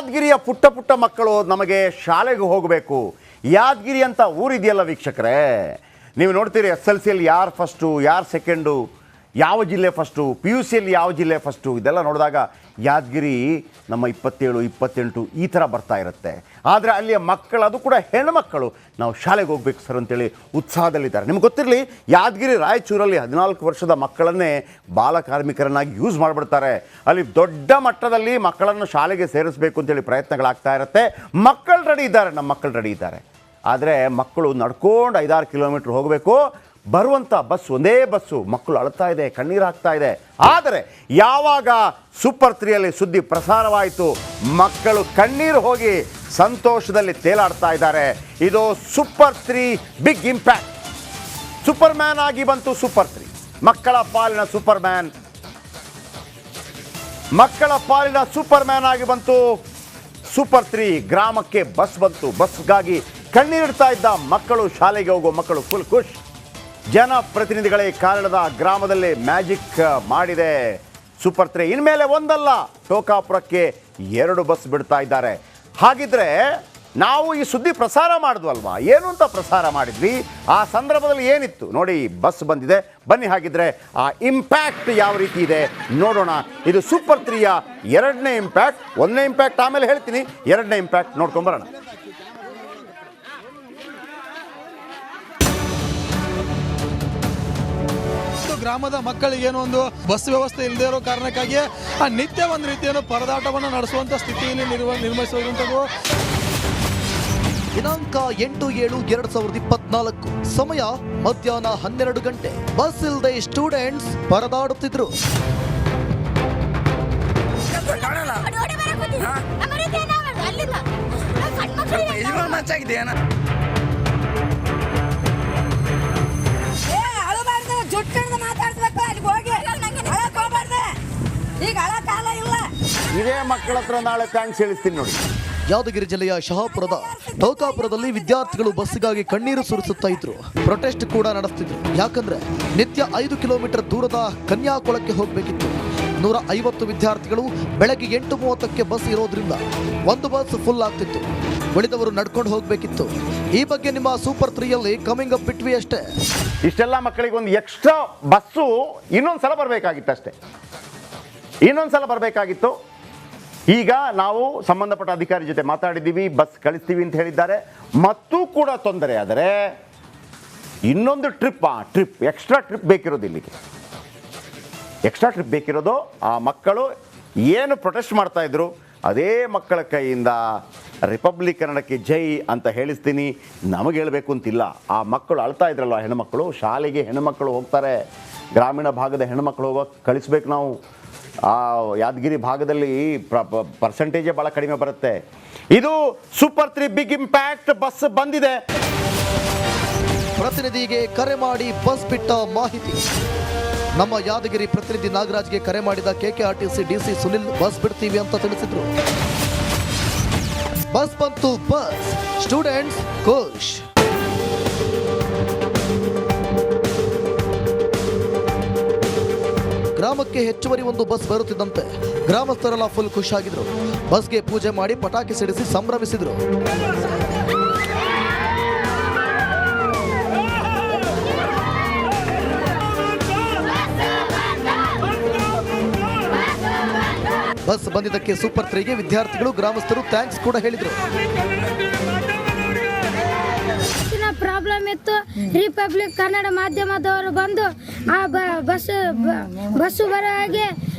ಯಾದಗಿರಿಯ ಪುಟ್ಟ ಪುಟ್ಟ ಮಕ್ಕಳು ನಮಗೆ ಶಾಲೆಗೆ ಹೋಗಬೇಕು. ಯಾದಗಿರಿ ಅಂತ ಊರಿದೆಯಲ್ಲ ವೀಕ್ಷಕರೇ, ನೀವು ನೋಡ್ತೀರಿ SLCಯಲ್ಲಿ ಯಾರು ಫಸ್ಟು, ಯಾರು ಸೆಕೆಂಡು, ಯಾವ ಜಿಲ್ಲೆ ಫಸ್ಟು, PUCಯಲ್ಲಿ ಯಾವ ಜಿಲ್ಲೆ ಫಸ್ಟು, ಇದೆಲ್ಲ ನೋಡಿದಾಗ ಯಾದಗಿರಿ ನಮ್ಮ 27, 28 ಈ ಥರ ಬರ್ತಾ ಇರುತ್ತೆ. ಆದರೆ ಅಲ್ಲಿಯ ಮಕ್ಕಳು, ಅದು ಕೂಡ ಹೆಣ್ಮಕ್ಕಳು, ನಾವು ಶಾಲೆಗೆ ಹೋಗ್ಬೇಕು ಸರ್ ಅಂತೇಳಿ ಉತ್ಸಾಹದಲ್ಲಿದ್ದಾರೆ. ನಿಮ್ಗೆ ಗೊತ್ತಿರಲಿ, ಯಾದಗಿರಿ ರಾಯಚೂರಲ್ಲಿ 14 ವರ್ಷದ ಮಕ್ಕಳನ್ನೇ ಬಾಲ ಕಾರ್ಮಿಕರನ್ನಾಗಿ ಯೂಸ್ ಮಾಡಿಬಿಡ್ತಾರೆ. ಅಲ್ಲಿ ದೊಡ್ಡ ಮಟ್ಟದಲ್ಲಿ ಮಕ್ಕಳನ್ನು ಶಾಲೆಗೆ ಸೇರಿಸಬೇಕು ಅಂತೇಳಿ ಪ್ರಯತ್ನಗಳಾಗ್ತಾ ಇರುತ್ತೆ. ಮಕ್ಕಳು ರೆಡಿ ಇದ್ದಾರೆ, ನಮ್ಮ ಮಕ್ಕಳು ರೆಡಿ ಇದ್ದಾರೆ. ಆದರೆ ಮಕ್ಕಳು ನಡ್ಕೊಂಡು 5-6 ಕಿಲೋಮೀಟ್ರ್ ಹೋಗಬೇಕು. ಬರುವಂಥ ಬಸ್ ಒಂದೇ ಬಸ್ಸು, ಮಕ್ಕಳು ಅಳ್ತಾ ಇದೆ, ಕಣ್ಣೀರು ಹಾಕ್ತಾ ಇದೆ. ಆದರೆ ಯಾವಾಗ ಸೂಪರ್ 3ಯಲ್ಲಿ ಸುದ್ದಿ ಪ್ರಸಾರವಾಯಿತು, ಮಕ್ಕಳು ಕಣ್ಣೀರು ಹೋಗಿ ಸಂತೋಷದಲ್ಲಿ ತೇಲಾಡ್ತಾ ಇದ್ದಾರೆ. ಇದು super 3 big impact. Superman ಆಗಿ ಬಂತು ಸೂಪರ್ 3, ಮಕ್ಕಳ ಪಾಲಿನ ಸೂಪರ್ ಮ್ಯಾನ್. ಮಕ್ಕಳ ಪಾಲಿನ ಸೂಪರ್ ಮ್ಯಾನ್ ಆಗಿ ಬಂತು ಸೂಪರ್ 3. ಗ್ರಾಮಕ್ಕೆ ಬಸ್ ಬಂತು. ಬಸ್ಗಾಗಿ ಕಣ್ಣೀರಿಡ್ತಾ ಇದ್ದ ಮಕ್ಕಳು, ಶಾಲೆಗೆ ಹೋಗೋ ಮಕ್ಕಳು ಫುಲ್ ಖುಷ್. ಜನಪ್ರತಿನಿಧಿಗಳೇ ಕಾರಣದ ಗ್ರಾಮದಲ್ಲಿ ಮ್ಯಾಜಿಕ್ ಮಾಡಿದೆ ಸೂಪರ್ 3. ಇನ್ಮೇಲೆ ಒಂದಲ್ಲ, ಟೋಕಾಪುರಕ್ಕೆ 2 ಬಸ್ ಬಿಡ್ತಾ ಇದ್ದಾರೆ. ಹಾಗಿದ್ರೆ ನಾವು ಈ ಸುದ್ದಿ ಪ್ರಸಾರ ಮಾಡಿದ್ವಲ್ವಾ, ಏನು ಅಂತ ಪ್ರಸಾರ ಮಾಡಿದ್ವಿ, ಆ ಸಂದರ್ಭದಲ್ಲಿ ಏನಿತ್ತು ನೋಡಿ. ಬಸ್ ಬಂದಿದೆ, ಬನ್ನಿ ಹಾಗಿದ್ರೆ ಆ ಇಂಪ್ಯಾಕ್ಟ್ ಯಾವ ರೀತಿ ಇದೆ ನೋಡೋಣ. ಇದು ಸೂಪರ್ 3ಯ 2ನೇ ಇಂಪ್ಯಾಕ್ಟ್. 1ನೇ ಇಂಪ್ಯಾಕ್ಟ್ ಆಮೇಲೆ ಹೇಳ್ತೀನಿ, 2ನೇ ಇಂಪ್ಯಾಕ್ಟ್ ನೋಡ್ಕೊಂಬರೋಣ. ಗ್ರಾಮದ ಮಕ್ಕಳಿಗೆ ಏನೋ ಒಂದು ಬಸ್ ವ್ಯವಸ್ಥೆ ಇಲ್ಲದೆ ಇರೋ ಕಾರಣಕ್ಕಾಗಿ ಆ ನಿತ್ಯ ಒಂದು ರೀತಿಯನ್ನು ಪರದಾಟವನ್ನು ನಡೆಸುವಂತ ಸ್ಥಿತಿಯಲ್ಲಿ ನಿರ್ಮಿಸುವಂಥದ್ದು. ದಿನಾಂಕ 8/7/2024, ಸಮಯ ಮಧ್ಯಾಹ್ನ 12 ಗಂಟೆ. ಬಸ್ ಇಲ್ಲದೆ ಸ್ಟೂಡೆಂಟ್ಸ್ ಪರದಾಡುತ್ತಿದ್ರು. ಇದೇ ಮಕ್ಕಳ ಹತ್ರ ನಾಳೆ ಥ್ಯಾಂಕ್ಸ್ ಹೇಳಿಸ್ತೀನಿ ನೋಡಿ. ಯಾದಗಿರಿ ಜಿಲ್ಲೆಯ ಶಹಾಪುರದ ಟೋಕಾಪುರದಲ್ಲಿ ವಿದ್ಯಾರ್ಥಿಗಳು ಬಸ್ಸಿಗಾಗಿ ಕಣ್ಣೀರು ಸುರಿಸುತ್ತಾ ಇದ್ರು. ಪ್ರೊಟೆಸ್ಟ್ ಕೂಡ ನಡೆಸ್ತಿದ್ರು. ಯಾಕಂದ್ರೆ ನಿತ್ಯ 5 ಕಿಲೋಮೀಟರ್ ದೂರದ ಕನ್ಯಾಕುಳಕ್ಕೆ ಹೋಗಬೇಕಿತ್ತು. 150 ವಿದ್ಯಾರ್ಥಿಗಳು ಬೆಳಗ್ಗೆ 8:30ಕ್ಕೆ ಬಸ್ ಇರೋದ್ರಿಂದ ಒಂದು ಬಸ್ ಫುಲ್ ಆಗ್ತಿತ್ತು. ಉಳಿದವರು ನಡ್ಕೊಂಡು ಹೋಗಬೇಕಿತ್ತು. ಈ ಬಗ್ಗೆ ನಿಮ್ಮ ಸೂಪರ್ 3ಯಲ್ಲಿ ಕಮಿಂಗ್ ಅಪ್ ಬಿಟ್ವಿ ಅಷ್ಟೇ. ಇಷ್ಟೆಲ್ಲ ಮಕ್ಕಳಿಗೆ ಒಂದು ಎಕ್ಸ್ಟ್ರಾ ಬಸ್ಸು ಇನ್ನೊಂದ್ಸಲ ಬರಬೇಕಾಗಿತ್ತು ಅಷ್ಟೇ, ಇನ್ನೊಂದ್ಸಲ ಬರಬೇಕಾಗಿತ್ತು. ಈಗ ನಾವು ಸಂಬಂಧಪಟ್ಟ ಅಧಿಕಾರಿ ಜೊತೆ ಮಾತಾಡಿದ್ದೀವಿ, ಬಸ್ ಕಳಿಸ್ತೀವಿ ಅಂತ ಹೇಳಿದ್ದಾರೆ. ಮತ್ತೂ ಕೂಡ ತೊಂದರೆ ಆದರೆ ಇನ್ನೊಂದು ಟ್ರಿಪ್ ಎಕ್ಸ್ಟ್ರಾ ಟ್ರಿಪ್ ಬೇಕಿರೋದು. ಇಲ್ಲಿಗೆ ಎಕ್ಸ್ಟ್ರಾ ಟ್ರಿಪ್ ಬೇಕಿರೋದು. ಆ ಮಕ್ಕಳು ಏನು ಪ್ರೊಟೆಸ್ಟ್ ಮಾಡ್ತಾ ಇದ್ರು, ಅದೇ ಮಕ್ಕಳ ಕೈಯಿಂದ ರಿಪಬ್ಲಿಕ್ ಕನ್ನಡಕ್ಕೆ ಜೈ ಅಂತ ಹೇಳಿಸ್ತೀನಿ. ನಮಗೆ ಹೇಳಬೇಕು ಅಂತಿಲ್ಲ. ಆ ಮಕ್ಕಳು ಅಳ್ತಾ ಇದ್ರಲ್ಲ, ಹೆಣ್ಣುಮಕ್ಕಳು, ಶಾಲೆಗೆ ಹೆಣ್ಣುಮಕ್ಕಳು ಹೋಗ್ತಾರೆ. ಗ್ರಾಮೀಣ ಭಾಗದ ಹೆಣ್ಣುಮಕ್ಕಳು ಹೋಗೋಕೆ ಕಳಿಸ್ಬೇಕು ನಾವು. ಆ ಯಾದಗಿರಿ ಭಾಗದಲ್ಲಿ ಪರ್ಸೆಂಟೇಜೇ ಭಾಳ ಕಡಿಮೆ ಬರುತ್ತೆ. ಇದು ಸೂಪರ್ 3 ಬಿಗ್ ಇಂಪ್ಯಾಕ್ಟ್. ಬಸ್ ಬಂದಿದೆ. ಪ್ರತಿನಿಧಿಗೆ ಕರೆ ಮಾಡಿ ಬಸ್ ಬಿಟ್ಟ ಮಾಹಿತಿ. ನಮ್ಮ ಯಾದಗಿರಿ ಪ್ರತಿನಿಧಿ ನಾಗರಾಜ್ಗೆ ಕರೆ ಮಾಡಿದ KKRTC DC ಸುನಿಲ್ ಬಸ್ ಬಿಡ್ತೀವಿ ಅಂತ ತಿಳಿಸಿದ್ರು. ಬಸ್ ಬಂತು. ಬಸ್ ಸ್ಟೂಡೆಂಟ್ಸ್ ಖುಷ್. ಗ್ರಾಮಕ್ಕೆ ಹೆಚ್ಚುವರಿ ಒಂದು ಬಸ್ ಬರುತ್ತಿದ್ದಂತೆ ಗ್ರಾಮಸ್ಥರೆಲ್ಲ ಫುಲ್ ಖುಷಿಯಾಗಿದ್ರು. ಬಸ್ಗೆ ಪೂಜೆ ಮಾಡಿ ಪಟಾಕಿ ಸಿಡಿಸಿ ಸಂಭ್ರಮಿಸಿದ್ರು. ಬಸ್ ಬಂದಿದ್ದಕ್ಕೆ ಸೂಪರ್ 3ಗೆ ವಿದ್ಯಾರ್ಥಿಗಳು, ಗ್ರಾಮಸ್ಥರು ಥ್ಯಾಂಕ್ಸ್ ಕೂಡ ಹೇಳಿದರು. ಪ್ರಾಬ್ಲಮ್ ಇತ್ತು. ರಿಪಬ್ಲಿಕ್ ಕನ್ನಡ ಮಾಧ್ಯಮದವರು ಬಂದು ಆ ಬಸ್ಸು ಬರೋ ಹಾಗೆ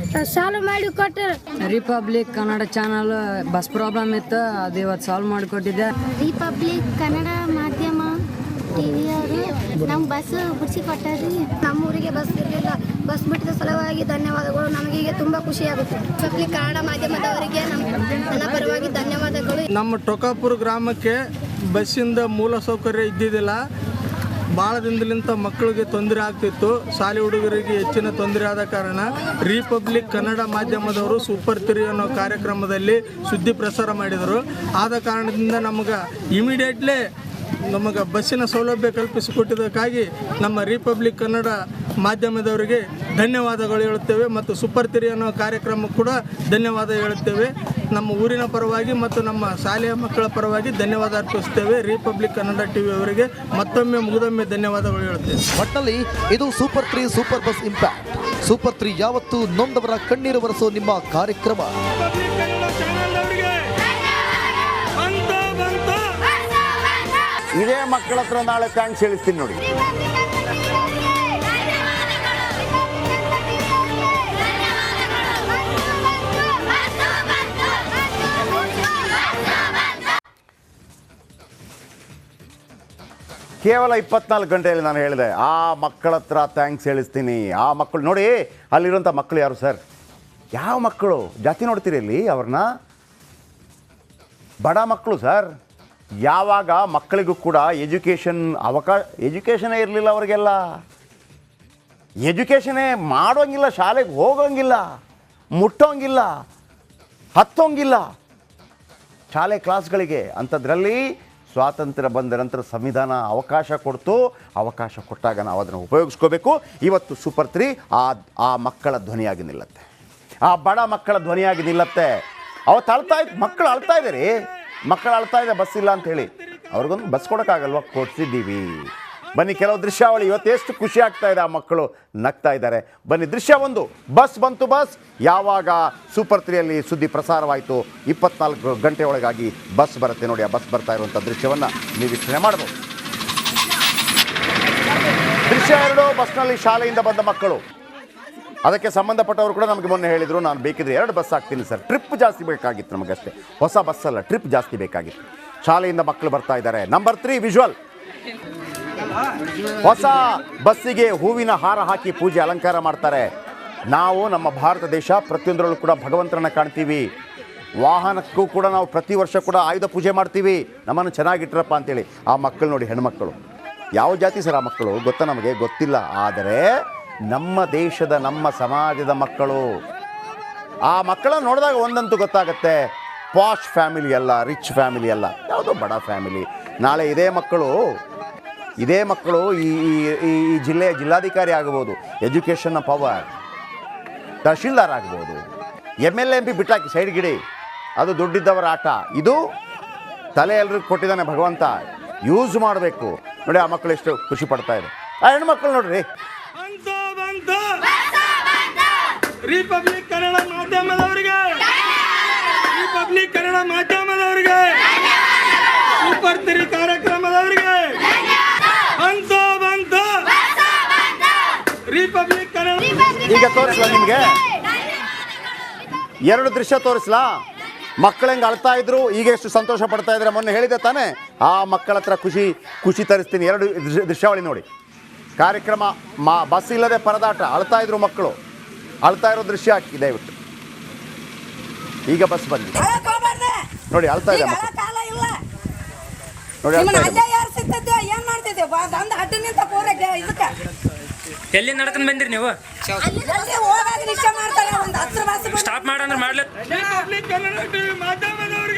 ಸಾಲ್ವ್ ಮಾಡಿ ಕೊಟ್ಟರು. Republic Kannada channel bus problem ಇತ್ತು, ಅದು ಇವತ್ತು ಸಾಲ್ವ್ ಮಾಡಿಕೊಟ್ಟಿದ್ದೆ. ರಿಪಬ್ಲಿಕ್ ಕನ್ನಡ ಮಾಧ್ಯಮ ಟಿವಿಯವರು ನಮ್ಮ ಬಸ್ ಬಿಡಿಸಿ ಕೊಟ್ಟಾರಿ. ನಮ್ಮೂರಿಗೆ ಬಸ್ ಇರಲಿಲ್ಲ. ಬಸ್ ಬಿಟ್ಟಿದ ಸಲುವಾಗಿ ಧನ್ಯವಾದಗಳು. ನಮಗೆ ತುಂಬ ಖುಷಿಯಾಗುತ್ತೆ. ರಿಪಬ್ಲಿಕ್ ಕನ್ನಡ ಮಾಧ್ಯಮದವರಿಗೆ ನನ್ನ ಪರವಾಗಿ ಧನ್ಯವಾದಗಳು. ನಮ್ಮ ಟೋಕಾಪುರ ಗ್ರಾಮಕ್ಕೆ ಬಸ್ಸಿಂದ ಮೂಲ ಸೌಕರ್ಯ ಇದ್ದಿದ್ದಿಲ್ಲ. ಭಾಳ ದಿನದಲ್ಲಿಂದ ಮಕ್ಕಳಿಗೆ ತೊಂದರೆ ಆಗ್ತಿತ್ತು. ಶಾಲೆ ಹುಡುಗರಿಗೆ ಹೆಚ್ಚಿನ ತೊಂದರೆ ಆದ ಕಾರಣ ರಿಪಬ್ಲಿಕ್ ಕನ್ನಡ ಮಾಧ್ಯಮದವರು ಸೂಪರ್ 3 ಅನ್ನೋ ಕಾರ್ಯಕ್ರಮದಲ್ಲಿ ಸುದ್ದಿ ಪ್ರಸಾರ ಮಾಡಿದರು. ಆದ ಕಾರಣದಿಂದ ನಮಗೆ ಇಮಿಡಿಯೇಟ್ಲಿ ನಮಗೆ ಬಸ್ಸಿನ ಸೌಲಭ್ಯ ಕಲ್ಪಿಸಿಕೊಟ್ಟಿದ್ದಕ್ಕಾಗಿ ನಮ್ಮ ರಿಪಬ್ಲಿಕ್ ಕನ್ನಡ ಮಾಧ್ಯಮದವರಿಗೆ ಧನ್ಯವಾದಗಳು ಹೇಳುತ್ತೇವೆ ಮತ್ತು ಸೂಪರ್ 3 ಅನ್ನೋ ಕಾರ್ಯಕ್ರಮ ಕೂಡ ಧನ್ಯವಾದ ಹೇಳುತ್ತೇವೆ. ನಮ್ಮ ಊರಿನ ಪರವಾಗಿ ಮತ್ತು ನಮ್ಮ ಶಾಲೆಯ ಮಕ್ಕಳ ಪರವಾಗಿ ಧನ್ಯವಾದ ಅರ್ಪಿಸುತ್ತೇವೆ. ರಿಪಬ್ಲಿಕ್ ಕನ್ನಡ ಟಿವಿ ಅವರಿಗೆ ಮತ್ತೊಮ್ಮೆ ಮುಗಿದೊಮ್ಮೆ ಧನ್ಯವಾದಗಳು ಹೇಳುತ್ತೇವೆ. ಒಟ್ಟಿನಲ್ಲಿ ಇದು super 3 super bus impact. Super 3 ಯಾವತ್ತೂ ನೊಂದವರ ಕಣ್ಣೀರು ಬರೆಸೋ ನಿಮ್ಮ ಕಾರ್ಯಕ್ರಮ. ಇದೇ ಮಕ್ಕಳ ಹತ್ರ ನಾಳೆ ಥ್ಯಾಂಕ್ಸ್ ಹೇಳಿಸ್ತೀನಿ ನೋಡಿ. ಕೇವಲ 24 ಗಂಟೆಯಲ್ಲಿ ನಾನು ಹೇಳಿದೆ ಆ ಮಕ್ಕಳ ಹತ್ರ ಥ್ಯಾಂಕ್ಸ್ ಹೇಳಿಸ್ತೀನಿ. ಆ ಮಕ್ಕಳು ನೋಡಿ, ಅಲ್ಲಿರುವಂಥ ಮಕ್ಕಳು ಯಾರು ಸರ್? ಯಾವ ಮಕ್ಕಳು? ಜಾತಿ ನೋಡ್ತೀರಿ ಇಲ್ಲಿ ಅವ್ರನ್ನ? ಬಡ ಮಕ್ಕಳು ಸರ್. ಯಾವಾಗ ಮಕ್ಕಳಿಗೂ ಕೂಡ ಎಜುಕೇಷನೇ ಇರಲಿಲ್ಲ ಅವರಿಗೆಲ್ಲ. ಎಜುಕೇಷನೇ ಮಾಡೋಂಗಿಲ್ಲ, ಶಾಲೆಗೆ ಹೋಗೋಂಗಿಲ್ಲ, ಮುಟ್ಟೋಂಗಿಲ್ಲ, ಹತ್ತೋಂಗಿಲ್ಲ ಶಾಲೆ ಕ್ಲಾಸ್ಗಳಿಗೆ. ಅಂಥದ್ರಲ್ಲಿ ಸ್ವಾತಂತ್ರ್ಯ ಬಂದ ನಂತರ ಸಂವಿಧಾನ ಅವಕಾಶ ಕೊಡ್ತು. ಅವಕಾಶ ಕೊಟ್ಟಾಗ ನಾವು ಅದನ್ನು ಉಪಯೋಗಿಸ್ಕೋಬೇಕು. ಇವತ್ತು ಸೂಪರ್ 3 ಆ ಮಕ್ಕಳ ಧ್ವನಿಯಾಗಿ ನಿಲ್ಲತ್ತೆ, ಆ ಬಡ ಮಕ್ಕಳ ಧ್ವನಿಯಾಗಿ ನಿಲ್ಲತ್ತೆ. ಅವತ್ತು ಮಕ್ಕಳು ಅಳ್ತಾ ಇದ್ದಾರೆ, ಮಕ್ಕಳು ಅಳ್ತಾ ಇದೆ ಬಸ್ ಇಲ್ಲ ಅಂಥೇಳಿ. ಅವ್ರಿಗೊಂದು ಬಸ್ ಕೊಡೋಕ್ಕಾಗಲ್ವ? ಕೊಡ್ಸಿದ್ದೀವಿ. ಬನ್ನಿ, ಕೆಲವು ದೃಶ್ಯಾವಳಿ. ಇವತ್ತು ಎಷ್ಟು ಖುಷಿ ಆಗ್ತಾ ಇದೆ, ಆ ಮಕ್ಕಳು ನಗ್ತಾ ಇದ್ದಾರೆ. ಬನ್ನಿ, ದೃಶ್ಯ 1. ಬಸ್ ಬಂತು. ಬಸ್ ಯಾವಾಗ ಸೂಪರ್ 3ಯಲ್ಲಿ ಸುದ್ದಿ ಪ್ರಸಾರವಾಯಿತು, 24 ಗಂಟೆ ಒಳಗಾಗಿ ಬಸ್ ಬರುತ್ತೆ ನೋಡಿ. ಆ ಬಸ್ ಬರ್ತಾ ಇರುವಂಥ ದೃಶ್ಯವನ್ನು ನೀವು ವೀಕ್ಷಣೆ ಮಾಡ್ಬೋದು. ದೃಶ್ಯ 2. ಬಸ್ನಲ್ಲಿ ಶಾಲೆಯಿಂದ ಬಂದ ಮಕ್ಕಳು. ಅದಕ್ಕೆ ಸಂಬಂಧಪಟ್ಟವರು ಕೂಡ ನಮಗೆ ಮೊನ್ನೆ ಹೇಳಿದರು, ನಾನು ಬೇಕಿದ್ರೆ 2 ಬಸ್ ಹಾಕ್ತೀನಿ ಸರ್, ಟ್ರಿಪ್ ಜಾಸ್ತಿ ಬೇಕಾಗಿತ್ತು ನಮಗಷ್ಟೇ, ಹೊಸ ಬಸ್ಸಲ್ಲ, ಟ್ರಿಪ್ ಜಾಸ್ತಿ ಬೇಕಾಗಿತ್ತು. ಶಾಲೆಯಿಂದ ಮಕ್ಕಳು ಬರ್ತಾ ಇದ್ದಾರೆ. Number 3 visual. ಹೊಸ ಬಸ್ಸಿಗೆ ಹೂವಿನ ಹಾರ ಹಾಕಿ ಪೂಜೆ ಅಲಂಕಾರ ಮಾಡ್ತಾರೆ. ನಾವು ನಮ್ಮ ಭಾರತ ದೇಶ ಪ್ರತಿಯೊಂದರಲ್ಲೂ ಕೂಡ ಭಗವಂತರನ್ನ ಕಾಣ್ತೀವಿ. ವಾಹನಕ್ಕೂ ಕೂಡ ನಾವು ಪ್ರತಿ ವರ್ಷ ಕೂಡ ಆಯುಧ ಪೂಜೆ ಮಾಡ್ತೀವಿ, ನಮ್ಮನ್ನು ಚೆನ್ನಾಗಿಟ್ರಪ್ಪ ಅಂತೇಳಿ. ಆ ಮಕ್ಕಳು ನೋಡಿ, ಹೆಣ್ಮಕ್ಕಳು. ಯಾವ ಜಾತಿ ಸರ್ ಆ ಮಕ್ಕಳು ಗೊತ್ತಾ? ನಮಗೆ ಗೊತ್ತಿಲ್ಲ. ಆದರೆ ನಮ್ಮ ದೇಶದ, ನಮ್ಮ ಸಮಾಜದ ಮಕ್ಕಳು. ಆ ಮಕ್ಕಳನ್ನು ನೋಡಿದಾಗ ಒಂದಂತೂ ಗೊತ್ತಾಗುತ್ತೆ, ಪಾಶ್ ಫ್ಯಾಮಿಲಿ ಅಲ್ಲ, ರಿಚ್ ಫ್ಯಾಮಿಲಿ ಅಲ್ಲ, ಯಾವುದೋ ಬಡ ಫ್ಯಾಮಿಲಿ. ನಾಳೆ ಇದೇ ಮಕ್ಕಳು ಈ ಜಿಲ್ಲೆಯ ಜಿಲ್ಲಾಧಿಕಾರಿ ಆಗ್ಬೋದು, ಎಜುಕೇಷನ್ನ ಪವರ್, ತಹಶೀಲ್ದಾರ್ ಆಗ್ಬೋದು, MLA MP ಬಿಟ್ಟಾಕಿ ಸೈಡ್ ಗಿಡಿ, ಅದು ದುಡ್ಡಿದ್ದವರ ಆಟ. ಇದು ತಲೆ ಎಲ್ರಿಗೂ ಕೊಟ್ಟಿದ್ದಾನೆ ಭಗವಂತ, ಯೂಸ್ ಮಾಡಬೇಕು. ನೋಡಿ ಆ ಮಕ್ಕಳು ಎಷ್ಟು ಖುಷಿ ಪಡ್ತಾ ಇದೆ. ಆ ಹೆಣ್ಮಕ್ಳು ನೋಡ್ರಿ. ರಿಪಬ್ಲಿಕ್ ಕನ್ನಡ ಮಾಧ್ಯಮದವರಿಗೆ, ರಿಪಬ್ಲಿಕ್ ಕನ್ನಡ ಮಾಧ್ಯಮದವರಿಗೆ, ಸೂಪರ್ 3 ಕಾರ್ಯಕ್ರಮದವರಿಗೆ ರಿಪಬ್ಲಿಕ್ ಕನ್ನಡ. ಈಗ ತೋರಿಸ್ಲಾ ನಿಮಗೆ 2 ದೃಶ್ಯ ತೋರಿಸ್ಲಾ? ಮಕ್ಕಳು ಹೆಂಗೆ ಅಳ್ತಾ ಇದ್ರು, ಈಗ ಎಷ್ಟು ಸಂತೋಷ ಪಡ್ತಾ ಇದ್ದಾರೆ. ಮೊನ್ನೆ ಹೇಳಿದೆ ತಾನೇ, ಆ ಮಕ್ಕಳ ಹತ್ರ ಖುಷಿ ತರಿಸ್ತೀನಿ. 2 ದೃಶ್ಯಾವಳಿ ನೋಡಿ. ಕಾರ್ಯಕ್ರಮ ಬಸ್ ಇಲ್ಲದೆ ಪರದಾಟ, ಅಳ್ತಾ ಇದ್ರು ಮಕ್ಕಳು. ಅಳ್ತಾ ಇರೋ ದೃಶ್ಯ ಹಾಕಿ ದಯವಿಟ್ಟು. ಈಗ ಬಸ್ ಬಂದಿ ನೋಡಿ, ಅಳ್ತಾ ಇದೆ ಮಕ್ಕಳು ನೋಡಿ, ಅಳ್ತಾ ಇದೆ. ಎಲ್ಲಿ ನಡ್ಕೊಂಡು ಬಂದಿರಿ ನೀವು? ಸ್ಟಾಪ್ ಮಾಡಂದ್ರೆ ಮಾಡ್ಲಿ. Republic Kannada TV ಮಾಧ್ಯಮದವರಿಗೆ